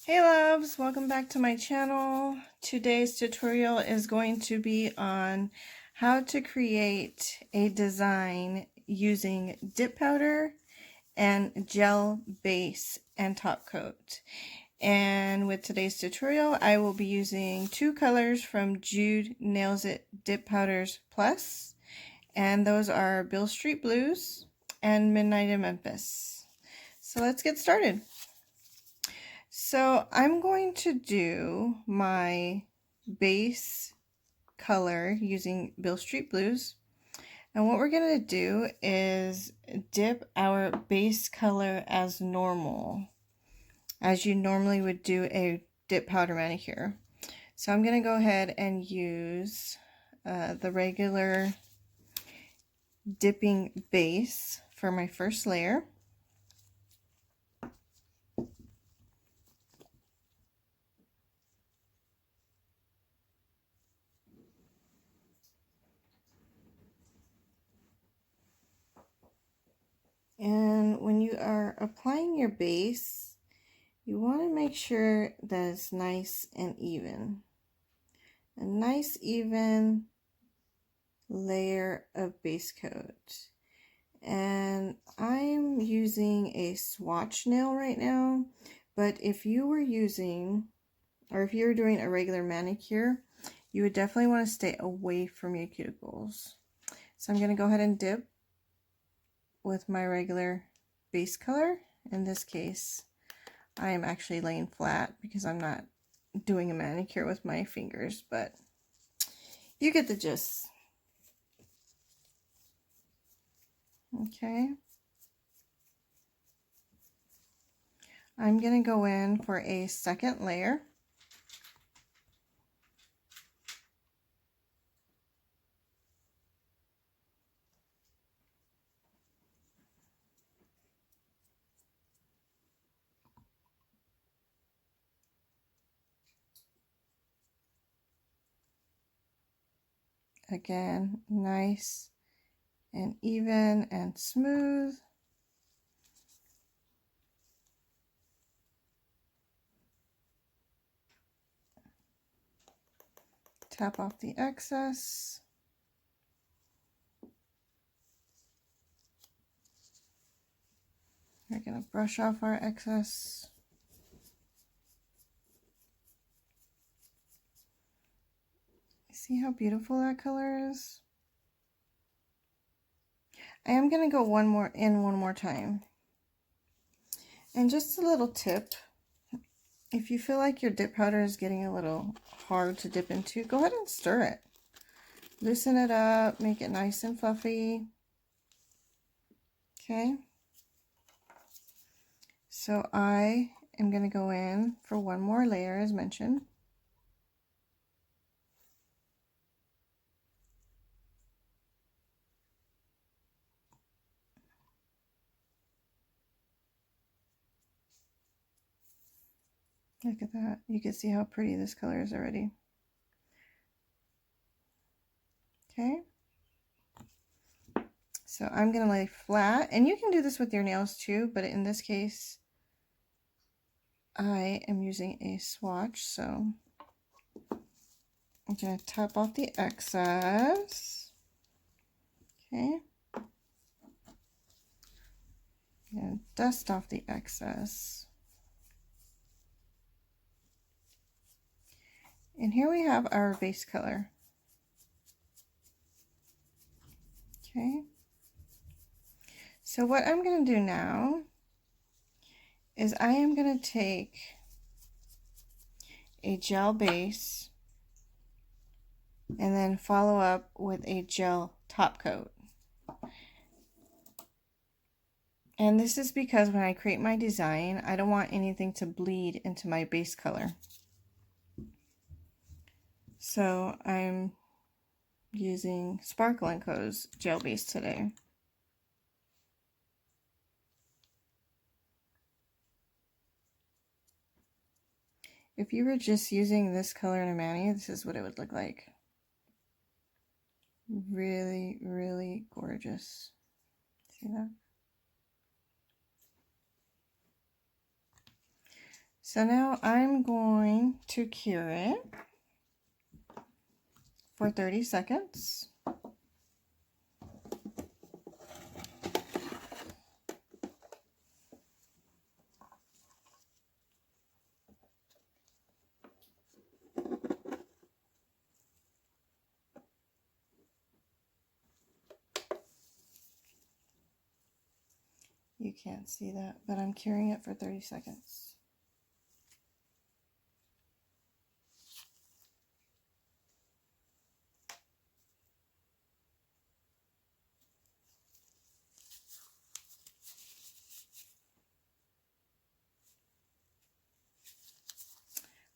Hey loves, welcome back to my channel. Today's tutorial is going to be on how to create a design using dip powder and gel base and top coat. And with today's tutorial, I will be using two colors from Jude Nails It Dip Powders Plus, and those are Beale Street Blues and Midnight in Memphis. So let's get started. So I'm going to do my base color using Beale Street Blues. And what we're going to do is dip our base color as normal, as you normally would do a dip powder manicure. So I'm going to go ahead and use the regular dipping base for my first layer. And when you are applying your base, you want to make sure that it's nice and even. A nice even layer of base coat. And I'm using a swatch nail right now, but if you were using, or if you were doing a regular manicure, you would definitely want to stay away from your cuticles. So I'm going to go ahead and dip with my regular base color. In this case, I am actually laying flat because I'm not doing a manicure with my fingers, but you get the gist. Okay. I'm going to go in for a second layer. Again, nice and even and smooth. Tap off the excess. We're going to brush off our excess. See how beautiful that color is? I am going to go one more time. And just a little tip, if you feel like your dip powder is getting a little hard to dip into, go ahead and stir it. Loosen it up, make it nice and fluffy. Okay. So I am going to go in for one more layer as mentioned. Look at that. You can see how pretty this color is already. Okay. So I'm going to lay flat, and you can do this with your nails too, but in this case, I am using a swatch, so I'm going to tap off the excess. Okay. And dust off the excess. And here we have our base color. Okay. So what I'm going to do now is I am going to take a gel base and then follow up with a gel top coat. And this is because when I create my design, I don't want anything to bleed into my base color. So I'm using Sparkle & Co.'s gel base today. If you were just using this color in a mani, this is what it would look like. Really, really gorgeous. See that? So now I'm going to cure it for 30 seconds. You can't see that, but I'm curing it for 30 seconds.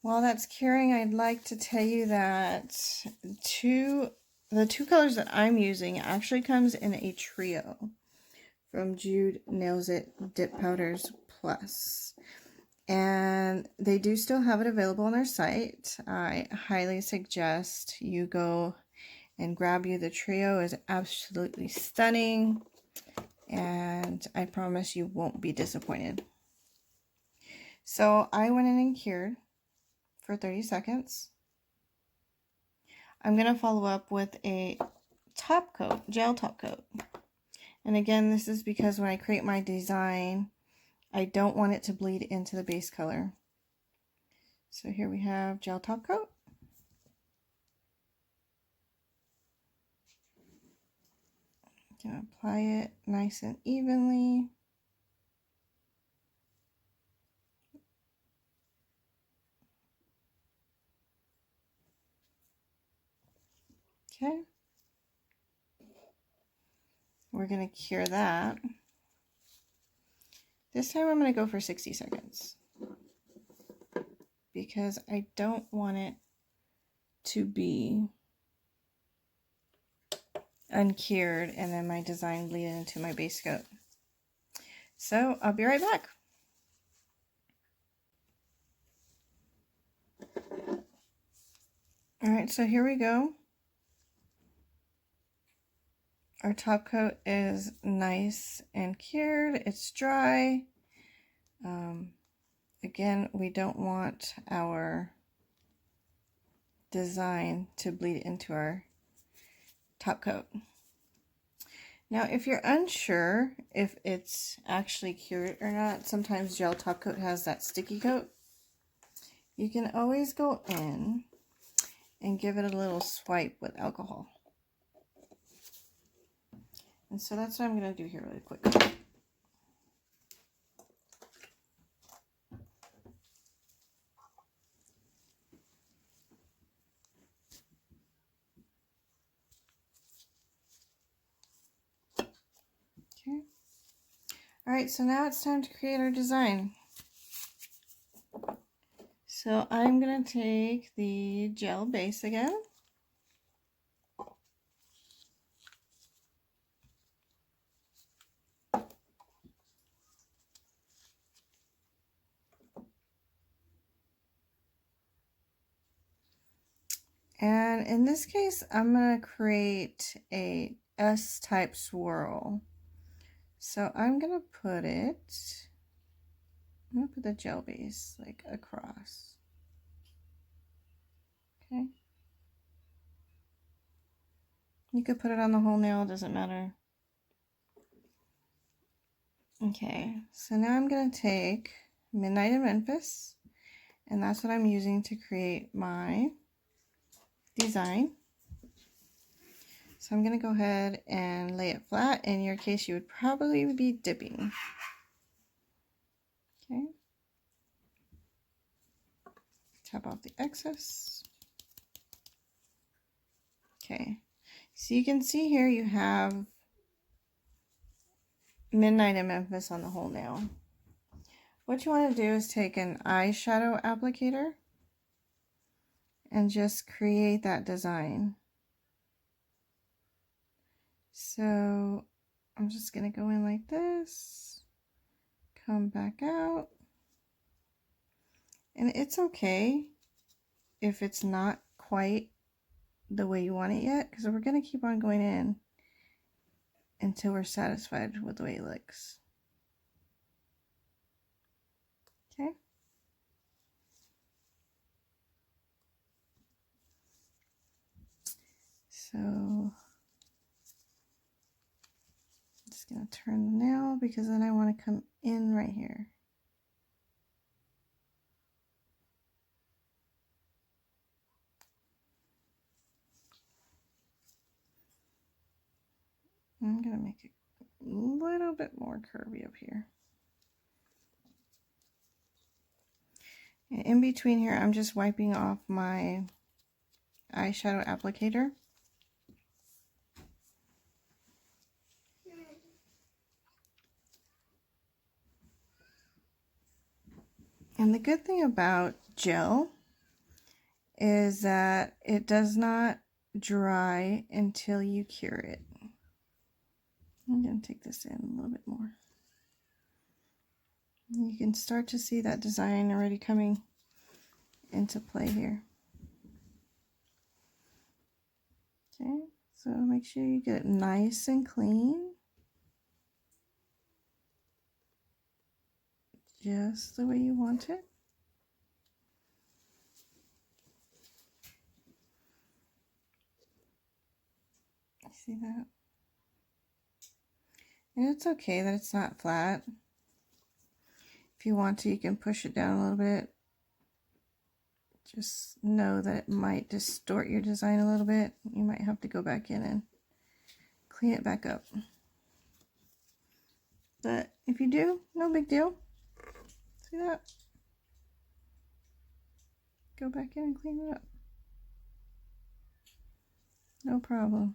While that's curing, I'd like to tell you that the two colors that I'm using actually comes in a trio from Jude Nails It Dip Powders Plus. And they do still have it available on their site. I highly suggest you go and grab you. The trio is absolutely stunning, and I promise you won't be disappointed. So I went in and cured for 30 seconds. I'm going to follow up with a top coat, gel top coat. And again, this is because when I create my design, I don't want it to bleed into the base color. So here we have gel top coat. I'm going to apply it nice and evenly. Okay. We're going to cure that. This time I'm going to go for 60 seconds because I don't want it to be uncured and then my design bleed into my base coat. So I'll be right back. Alright, so here we go. Our top coat is nice and cured. It's dry. Again, we don't want our design to bleed into our top coat. Now, if you're unsure if it's actually cured or not, sometimes gel top coat has that sticky coat. You can always go in and give it a little swipe with alcohol. And so that's what I'm going to do here really quick. Okay. Alright, so now it's time to create our design. So I'm going to take the gel base again. And in this case, I'm going to create a S-type swirl. So I'm going to put the gel base like across. Okay. You could put it on the whole nail, doesn't matter. Okay, so now I'm going to take Midnight in Memphis, and that's what I'm using to create my design. So I'm going to go ahead and lay it flat. In your case, you would probably be dipping. Okay. Tap off the excess. Okay. So you can see here you have Midnight in Memphis on the whole nail. What you want to do is take an eyeshadow applicator and just create that design. So I'm just going to go in like this, come back out, and it's okay if it's not quite the way you want it yet, because we're going to keep on going in until we're satisfied with the way it looks. Okay. So I'm just going to turn the nail because then I want to come in right here. I'm going to make it a little bit more curvy up here. And in between here, I'm just wiping off my eyeshadow applicator. And the good thing about gel is that it does not dry until you cure it. I'm going to take this in a little bit more. You can start to see that design already coming into play here. Okay, so make sure you get it nice and clean. Just the way you want it. See that? And it's okay that it's not flat. If you want to, you can push it down a little bit. Just know that it might distort your design a little bit. You might have to go back in and clean it back up. But if you do, no big deal. See that? Go back in and clean it up. No problem.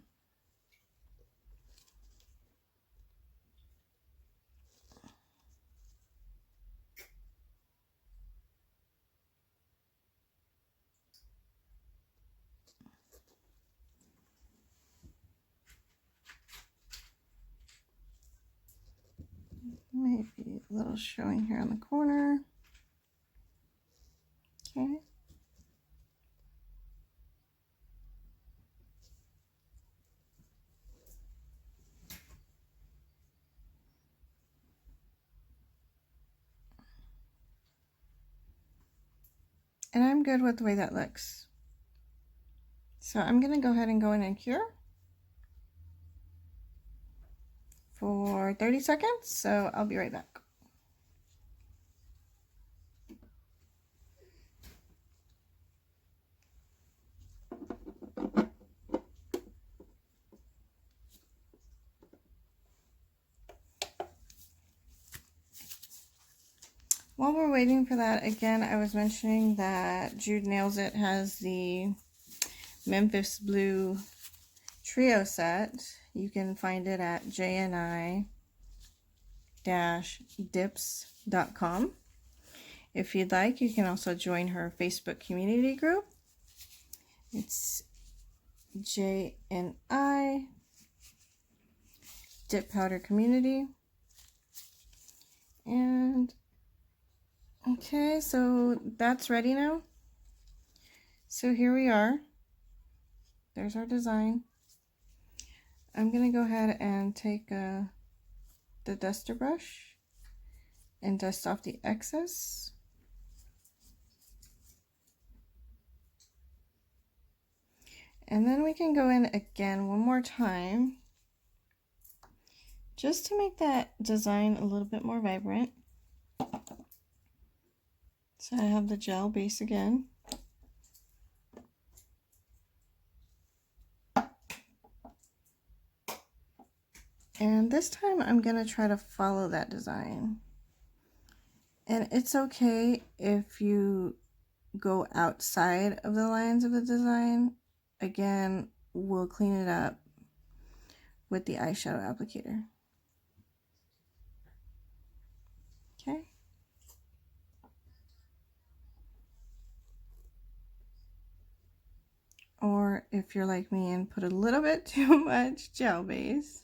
Maybe a little showing here on the corner. Okay. And I'm good with the way that looks. So I'm going to go ahead and go in and cure for 30 seconds. So I'll be right back. While we're waiting for that, again, I was mentioning that Jude Nails It has the Memphis Blue Trio set. You can find it at jni-dips.com. If you'd like, you can also join her Facebook community group. It's JNI Dip Powder Community. And okay, so that's ready now. So here we are. There's our design. I'm going to go ahead and take the duster brush and dust off the excess. And then we can go in again one more time just to make that design a little bit more vibrant. So I have the gel base again. And this time I'm going to try to follow that design. And it's okay if you go outside of the lines of the design. Again, we'll clean it up with the eyeshadow applicator. Okay. Or if you're like me and put a little bit too much gel base,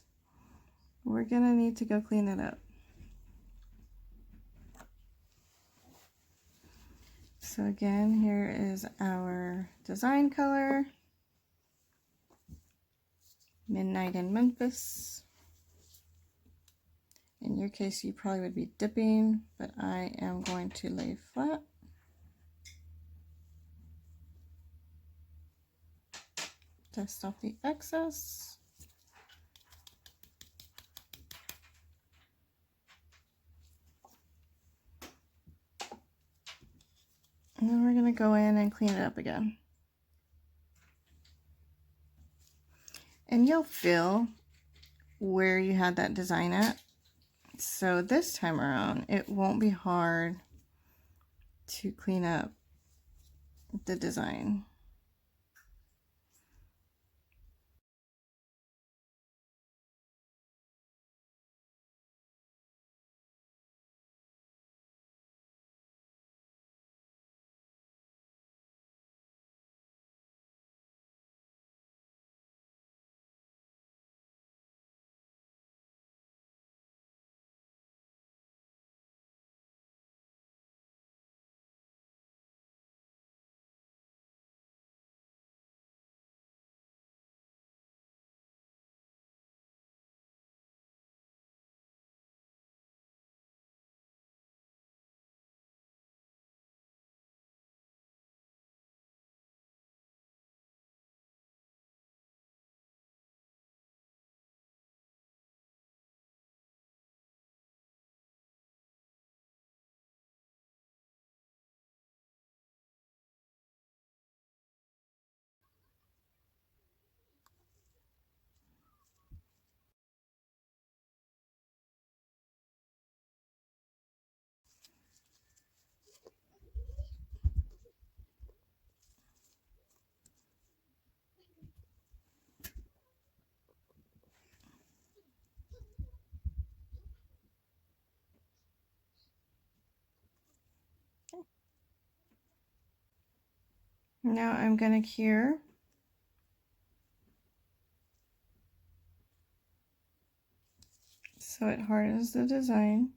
we're gonna need to go clean it up. So again, here is our design color, Midnight in Memphis. In your case, you probably would be dipping, but I am going to lay flat. Dust off the excess. And then we're going to go in and clean it up again. And you'll feel where you had that design at. So this time around, it won't be hard to clean up the design. Now I'm going to cure. So it hardens the design.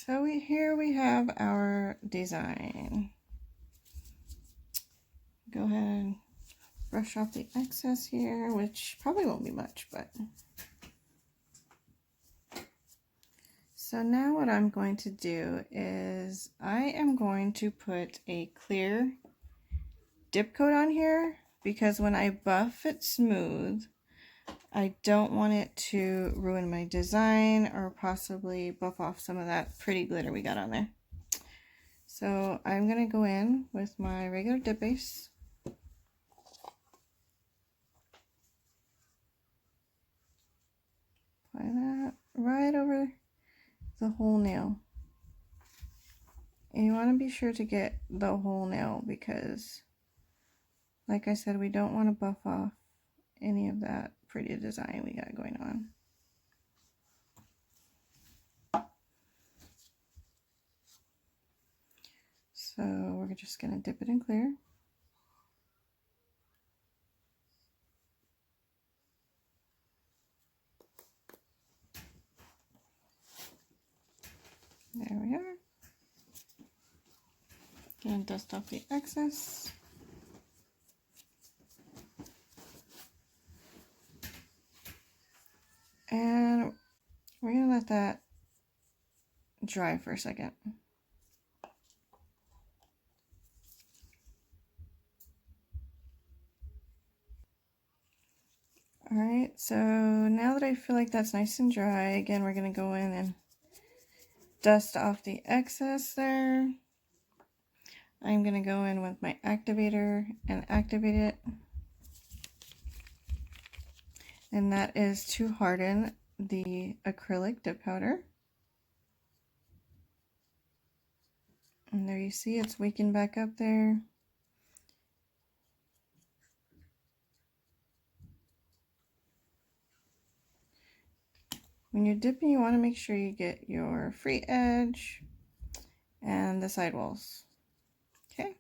So here we have our design. Go ahead and brush off the excess here, which probably won't be much, but. So now what I'm going to do is I am going to put a clear dip coat on here because when I buff it smooth, I don't want it to ruin my design or possibly buff off some of that pretty glitter we got on there. So I'm going to go in with my regular dip base. Apply that right over the whole nail. And you want to be sure to get the whole nail because, like I said, we don't want to buff off any of that pretty design we got going on. So we're just going to dip it in clear. There we are. Gonna dust off the excess. And we're gonna let that dry for a second. Alright, so now that I feel like that's nice and dry, again we're gonna go in and dust off the excess there. I'm going to go in with my activator and activate it. And that is to harden the acrylic dip powder. And there you see it's waking back up there. When you're dipping, you want to make sure you get your free edge and the sidewalls. Okay,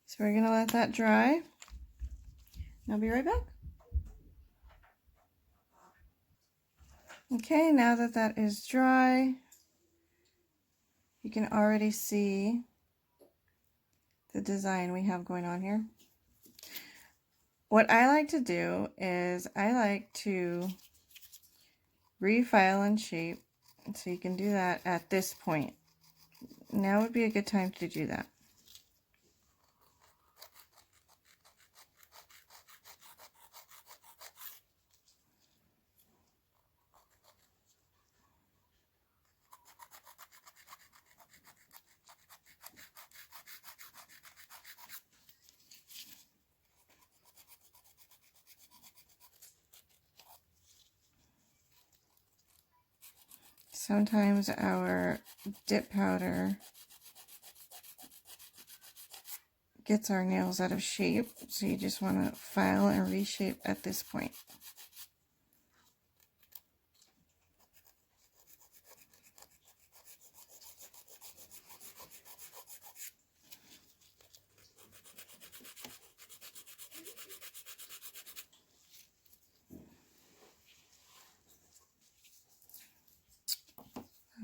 so we're going to let that dry. And I'll be right back. Okay, now that that is dry, You can already see the design we have going on here. What I like to do is I like to refile and shape, so you can do that at this point. Now would be a good time to do that. Sometimes our dip powder gets our nails out of shape, so you just want to file and reshape at this point.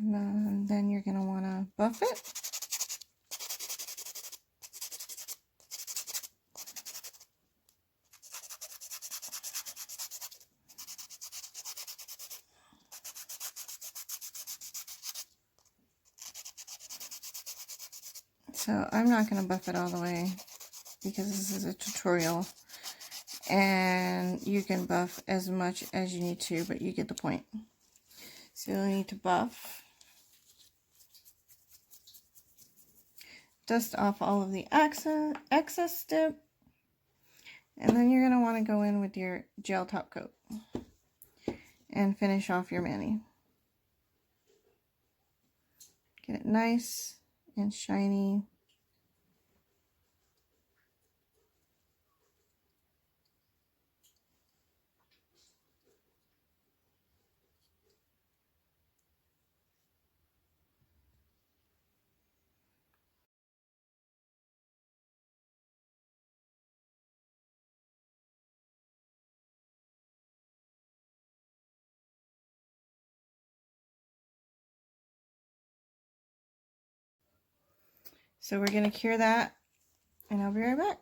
And then you're going to want to buff it. So I'm not going to buff it all the way because this is a tutorial, and you can buff as much as you need to, but you get the point. So you'll need to buff, dust off all of the excess dip, and then you're going to want to go in with your gel top coat and finish off your mani. Get it nice and shiny. So we're going to cure that, and I'll be right back.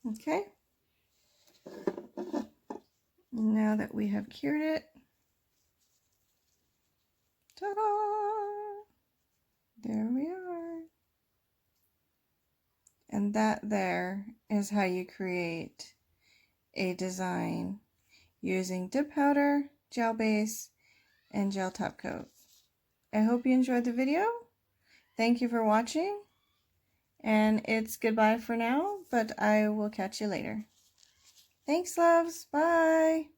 Okay. Now that we have cured it, ta-da! There we are. And that there is how you create a design using dip powder, gel base, and gel top coat. I hope you enjoyed the video. Thank you for watching. And it's goodbye for now, but I will catch you later. Thanks, loves. Bye.